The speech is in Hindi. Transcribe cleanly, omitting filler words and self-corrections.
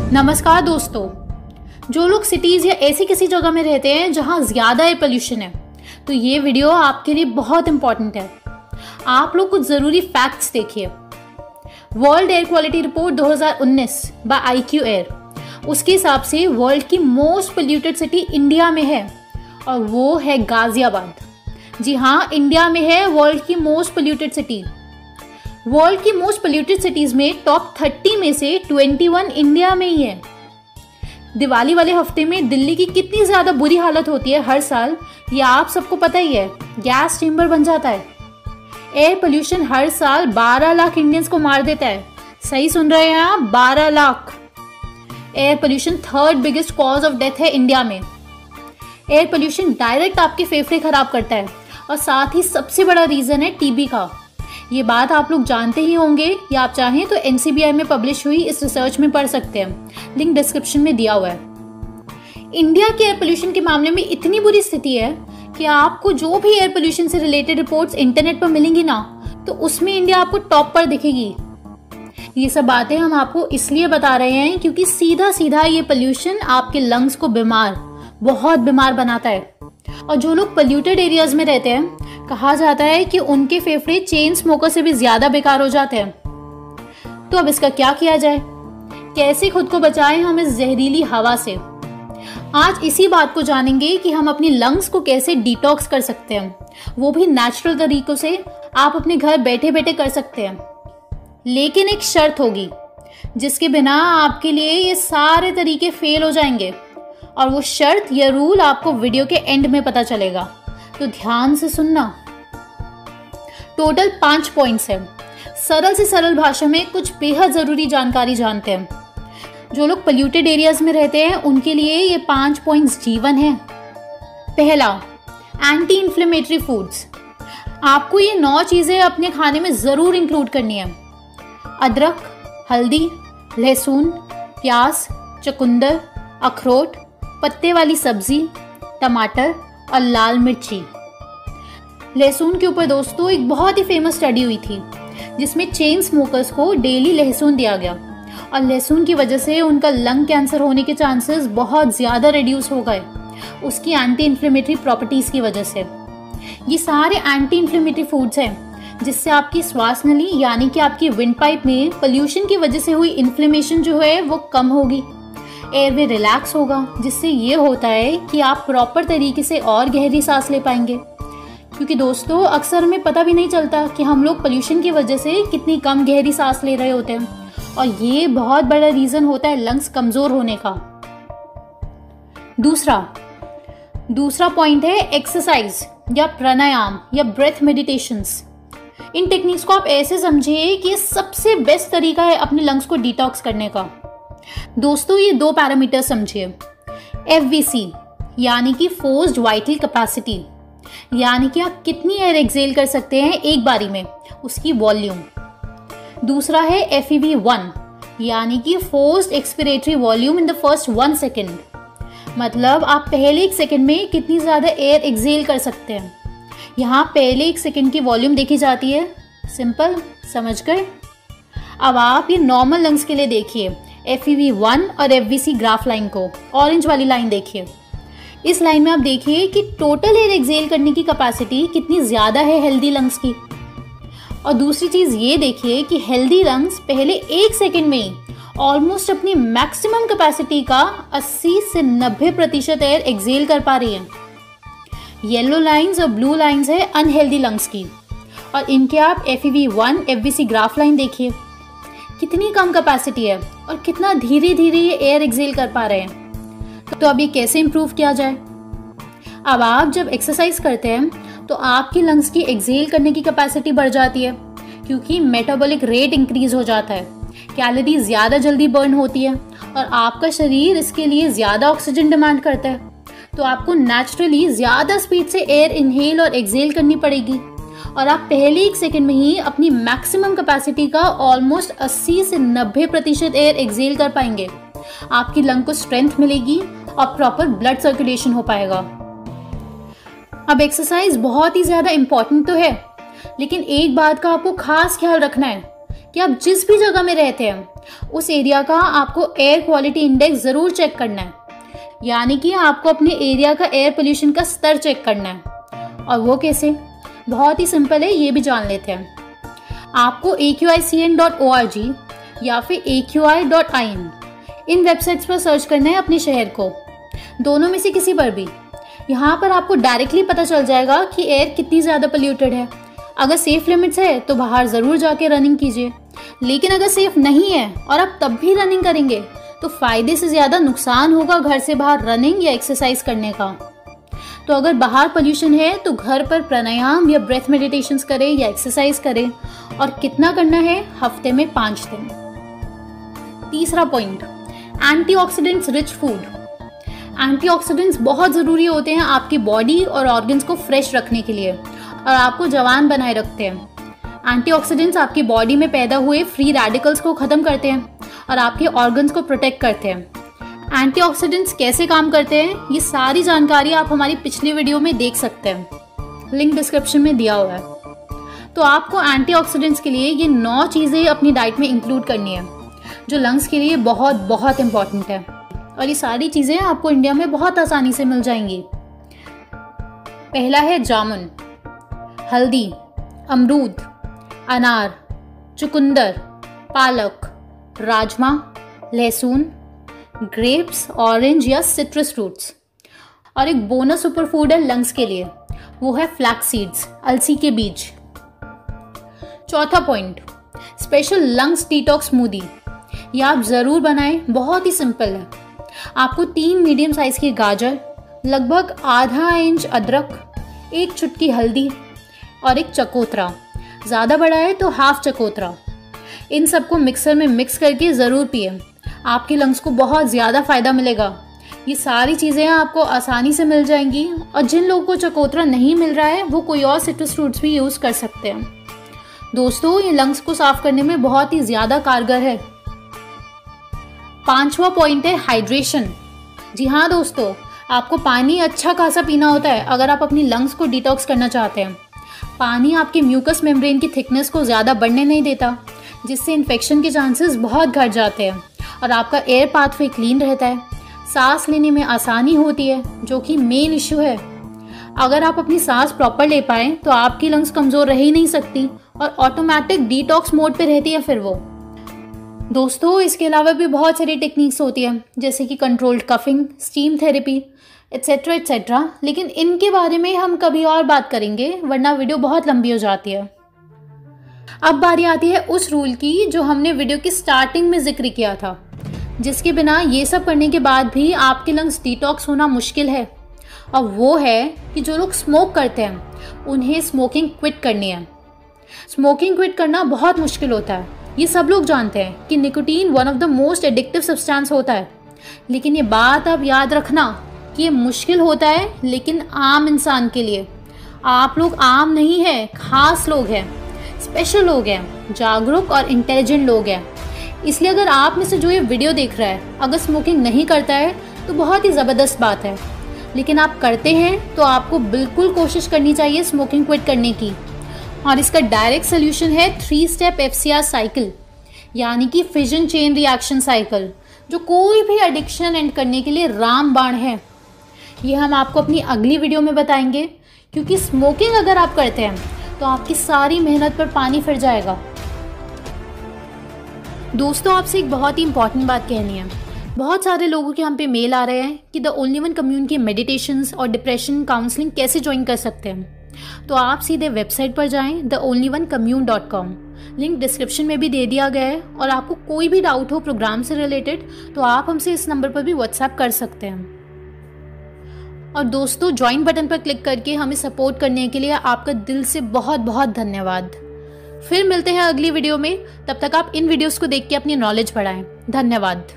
नमस्कार दोस्तों। जो लोग सिटीज़ या ऐसी किसी जगह में रहते हैं जहां ज़्यादा एयर पोल्यूशन है, तो ये वीडियो आपके लिए बहुत इंपॉर्टेंट है। आप लोग कुछ ज़रूरी फैक्ट्स देखिए। World air quality report 2019 by IQ air, उसके हिसाब से वर्ल्ड की मोस्ट पोल्यूटेड सिटी इंडिया में है और वो है गाजियाबाद। जी हाँ, इंडिया में है वर्ल्ड की मोस्ट पोल्यूटेड सिटी। वर्ल्ड की मोस्ट पोल्यूटेड सिटीज़ में टॉप 30 में से 21 इंडिया में ही है। दिवाली वाले हफ्ते में दिल्ली की कितनी ज़्यादा बुरी हालत होती है हर साल, ये आप सबको पता ही है। गैस चेंबर बन जाता है। एयर पोल्यूशन हर साल 12 लाख इंडियंस को मार देता है। सही सुन रहे हैं आप, 12 lakh. Air pollution third biggest cause of death है इंडिया में। एयर पोल्यूशन डायरेक्ट आपके फेफड़े खराब करता है और साथ ही सबसे बड़ा रीज़न है टीबी का। ये बात आप लोग जानते ही होंगे, या आप चाहें तो NCBI में पब्लिश हुई इस रिसर्च में पढ़ सकते हैं। लिंक डिस्क्रिप्शन में दिया हुआ है। इंडिया के एयर पोल्यूशन के मामले में इतनी बुरी स्थिति है कि आपको जो भी एयर पोल्यूशन से रिलेटेड रिपोर्ट्स इंटरनेट पर मिलेंगी ना, तो उसमें इंडिया आपको टॉप पर दिखेगी। ये सब बातें हम आपको इसलिए बता रहे हैं क्योंकि सीधा सीधा ये पोल्यूशन आपके लंग्स को बहुत बीमार बनाता है। और जो लोग पोल्यूटेड एरियाज में रहते हैं, कहा जाता है कि उनके फेफड़े चेन स्मोकर से भी ज्यादा बेकार हो जाते हैं। तो अब इसका क्या किया जाए? कैसे खुद को बचाएं हम इस जहरीली हवा से? आज इसी बात को जानेंगे कि हम अपनी लंग्स को कैसे डिटॉक्स कर सकते हैं, वो भी नेचुरल तरीकों से। आप अपने घर बैठे बैठे कर सकते हैं, लेकिन एक शर्त होगी जिसके बिना आपके लिए ये सारे तरीके फेल हो जाएंगे। और वो शर्त या रूल आपको वीडियो के एंड में पता चलेगा, तो ध्यान से सुनना। टोटल 5 पॉइंट्स हैं। सरल से सरल भाषा में कुछ बेहद जरूरी जानकारी जानते हैं। जो लोग पोल्यूटेड एरियाज में रहते हैं उनके लिए ये 5 पॉइंट्स जीवन है। पहला, एंटी इन्फ्लेमेटरी फूड्स। आपको ये 9 चीजें अपने खाने में जरूर इंक्लूड करनी है। अदरक, हल्दी, लहसुन, प्याज, चुकंदर, अखरोट, पत्ते वाली सब्जी, टमाटर और लाल मिर्ची। लहसुन के ऊपर दोस्तों एक बहुत ही फेमस स्टडी हुई थी जिसमें चेन स्मोकर्स को डेली लहसुन दिया गया और लहसुन की वजह से उनका लंग कैंसर होने के चांसेस बहुत ज़्यादा रिड्यूस हो गए, उसकी एंटी इन्फ्लेमेटरी प्रॉपर्टीज़ की वजह से। ये सारे एंटी इन्फ्लेमेटरी फूड्स हैं जिससे आपकी श्वास नली यानी कि आपकी विंड पाइप में पोल्यूशन की वजह से हुई इन्फ्लेमेशन जो है वो कम होगी। एयरवे रिलैक्स होगा, जिससे ये होता है कि आप प्रॉपर तरीके से और गहरी सांस ले पाएंगे। क्योंकि दोस्तों अक्सर हमें पता भी नहीं चलता कि हम लोग पोल्यूशन की वजह से कितनी कम गहरी सांस ले रहे होते हैं, और ये बहुत बड़ा रीज़न होता है लंग्स कमज़ोर होने का। दूसरा पॉइंट है एक्सरसाइज या प्राणायाम या ब्रेथ मेडिटेशंस। इन टेक्निक्स को आप ऐसे समझिए कि ये सबसे बेस्ट तरीका है अपने लंग्स को डिटॉक्स करने का। दोस्तों ये 2 पैरामीटर समझिए। FVC यानी कि फोर्स्ड वाइटल कैपेसिटी, यानी कि आप कितनी एयर एक्सेल कर सकते हैं एक बारी में, उसकी वॉल्यूम। दूसरा है FEV1 यानी कि forced expiratory volume in the first 1 second, मतलब आप पहले 1 सेकेंड में कितनी ज़्यादा एयर एक्सेल कर सकते हैं। यहाँ पहले 1 सेकेंड की वॉल्यूम देखी जाती है। सिंपल, समझ गए? अब आप ये नॉर्मल लंग्स के लिए देखिए FEV1 और FVC ग्राफ लाइन को। ऑरेंज वाली लाइन देखिए। इस लाइन में आप देखिए कि टोटल एयर एक्सेल करने की कैपेसिटी कितनी ज़्यादा है हेल्दी लंग्स की। और दूसरी चीज़ ये देखिए कि हेल्दी लंग्स पहले 1 सेकेंड में ही ऑलमोस्ट अपनी मैक्सिमम कैपेसिटी का 80 से 90% एयर एक्सेल कर पा रही हैं। येलो लाइंस और ब्लू लाइंस है अनहेल्दी लंग्स की, और इनके आप FEV1 FVC ग्राफ लाइन देखिए, कितनी कम कैपेसिटी है और कितना धीरे धीरे ये एयर एक्सेल कर पा रहे हैं। तो अब ये कैसे इम्प्रूव किया जाए? अब आप जब एक्सरसाइज करते हैं तो आपकी लंग्स की एक्सेल करने की कैपेसिटी बढ़ जाती है, क्योंकि मेटाबॉलिक रेट इंक्रीज हो जाता है, कैलोरी ज़्यादा जल्दी बर्न होती है और आपका शरीर इसके लिए ज़्यादा ऑक्सीजन डिमांड करता है। तो आपको नेचुरली ज़्यादा स्पीड से एयर इनहेल और एक्सेल करनी पड़ेगी, और आप पहले 1 सेकेंड में ही अपनी मैक्सिमम कैपेसिटी का ऑलमोस्ट 80 से 90% एयर एक्सेल कर पाएंगे। आपकी लंग को स्ट्रेंथ मिलेगी और प्रॉपर ब्लड सर्कुलेशन हो पाएगा। अब एक्सरसाइज बहुत ही ज़्यादा इम्पॉर्टेंट तो है, लेकिन एक बात का आपको खास ख्याल रखना है कि आप जिस भी जगह में रहते हैं उस एरिया का आपको एयर क्वालिटी इंडेक्स ज़रूर चेक करना है। यानी कि आपको अपने एरिया का एयर पोल्यूशन का स्तर चेक करना है। और वो कैसे? बहुत ही सिंपल है, ये भी जान लेते हैं। आपको aqicn.org या फिर aqi.in इन वेबसाइट्स पर सर्च करना है अपने शहर को, दोनों में से किसी पर भी। यहाँ पर आपको डायरेक्टली पता चल जाएगा कि एयर कितनी ज़्यादा पोल्यूटेड है। अगर सेफ लिमिट्स है तो बाहर ज़रूर जाके रनिंग कीजिए, लेकिन अगर सेफ नहीं है और आप तब भी रनिंग करेंगे तो फ़ायदे से ज़्यादा नुकसान होगा घर से बाहर रनिंग या एक्सरसाइज करने का। तो अगर बाहर पोल्यूशन है तो घर पर प्राणायाम या ब्रेथ मेडिटेशंस करें या एक्सरसाइज करें। और कितना करना है? हफ्ते में 5 दिन। तीसरा point, antioxidants rich food. Antioxidants बहुत ज़रूरी होते हैं आपकी बॉडी और ऑर्गन्स को फ्रेश रखने के लिए और आपको जवान बनाए रखते हैं। एंटीऑक्सीडेंट्स आपकी बॉडी में पैदा हुए फ्री रेडिकल्स को ख़त्म करते हैं और आपके ऑर्गन्स को प्रोटेक्ट करते हैं। एंटीऑक्सीडेंट्स कैसे काम करते हैं, ये सारी जानकारी आप हमारी पिछली वीडियो में देख सकते हैं, लिंक डिस्क्रिप्शन में दिया हुआ है। तो आपको एंटीऑक्सीडेंट्स के लिए ये 9 चीज़ें अपनी डाइट में इंक्लूड करनी है, जो लंग्स के लिए बहुत बहुत इम्पॉर्टेंट है। और ये सारी चीज़ें आपको इंडिया में बहुत आसानी से मिल जाएंगी। पहला है जामुन, हल्दी, अमरूद, अनार, चुकंदर, पालक, राजमा, लहसुन, ग्रेप्स, ऑरेंज या सिट्रस फ्रूट्स। और एक बोनस सुपर फूड है लंग्स के लिए, वो है फ्लैक्स सीड्स, अलसी के बीज। चौथा point, special lungs detox smoothie. ये आप ज़रूर बनाएं, बहुत ही सिंपल है। आपको 3 मीडियम साइज़ की गाजर, लगभग आधा इंच अदरक, 1 चुटकी हल्दी और 1 चकोतरा, ज़्यादा बड़ा है तो हाफ चकोतरा, इन सबको मिक्सर में मिक्स करके ज़रूर पिए। आपके लंग्स को बहुत ज़्यादा फ़ायदा मिलेगा। ये सारी चीज़ें आपको आसानी से मिल जाएंगी और जिन लोगों को चकोतरा नहीं मिल रहा है वो कोई और सिट्रस फ्रूट्स भी यूज़ कर सकते हैं। दोस्तों, ये लंग्स को साफ करने में बहुत ही ज़्यादा कारगर है। 5वां पॉइंट है हाइड्रेशन। जी हाँ दोस्तों, आपको पानी अच्छा खासा पीना होता है अगर आप अपनी लंग्स को डिटॉक्स करना चाहते हैं। पानी आपके म्यूकस मेम्ब्रेन की थिकनेस को ज़्यादा बढ़ने नहीं देता, जिससे इन्फेक्शन के चांसेस बहुत घट जाते हैं और आपका एयर पाथवे क्लीन रहता है। सांस लेने में आसानी होती है, जो कि मेन इश्यू है। अगर आप अपनी सांस प्रॉपर ले पाएँ तो आपकी लंग्स कमज़ोर रह ही नहीं सकती और ऑटोमेटिक डिटॉक्स मोड पे रहती है फिर वो। दोस्तों, इसके अलावा भी बहुत सारी टेक्निक्स होती हैं, जैसे कि controlled coughing, steam therapy, etcetera etcetera, लेकिन इनके बारे में हम कभी और बात करेंगे, वरना वीडियो बहुत लंबी हो जाती है। अब बारी आती है उस रूल की जो हमने वीडियो की स्टार्टिंग में जिक्र किया था, जिसके बिना ये सब करने के बाद भी आपके लंग्स डिटॉक्स होना मुश्किल है। और वो है कि जो लोग स्मोक करते हैं उन्हें स्मोकिंग क्विट करनी है। स्मोकिंग क्विट करना बहुत मुश्किल होता है, ये सब लोग जानते हैं कि nicotine one of the most addictive substance होता है। लेकिन ये बात आप याद रखना कि ये मुश्किल होता है, लेकिन आम इंसान के लिए। आप लोग आम नहीं हैं, खास लोग हैं, स्पेशल लोग हैं, जागरूक और इंटेलिजेंट लोग हैं। इसलिए अगर आप में से जो ये वीडियो देख रहा है अगर स्मोकिंग नहीं करता है तो बहुत ही ज़बरदस्त बात है, लेकिन आप करते हैं तो आपको बिल्कुल कोशिश करनी चाहिए स्मोकिंग क्विट करने की। और इसका डायरेक्ट सोल्यूशन है 3 स्टेप FCR साइकिल, यानी कि फिजन चेन रिएक्शन साइकिल, जो कोई भी एडिक्शन एंड करने के लिए रामबाण है। ये हम आपको अपनी अगली वीडियो में बताएंगे, क्योंकि स्मोकिंग अगर आप करते हैं तो आपकी सारी मेहनत पर पानी फिर जाएगा। दोस्तों, आपसे एक बहुत ही इंपॉर्टेंट बात कहनी है। बहुत सारे लोगों के हम पे मेल आ रहे हैं कि the only one community meditations और डिप्रेशन काउंसलिंग कैसे ज्वाइन कर सकते हैं। तो आप सीधे वेबसाइट पर जाएं theonlyonecommune.com, लिंक डिस्क्रिप्शन में भी दे दिया गया है। और आपको कोई भी डाउट हो प्रोग्राम से रिलेटेड तो आप हमसे इस नंबर पर भी व्हाट्सएप कर सकते हैं। और दोस्तों, ज्वाइन बटन पर क्लिक करके हमें सपोर्ट करने के लिए आपका दिल से बहुत बहुत धन्यवाद। फिर मिलते हैं अगली वीडियो में, तब तक आप इन वीडियोस को देख के अपनी नॉलेज बढ़ाएं। धन्यवाद।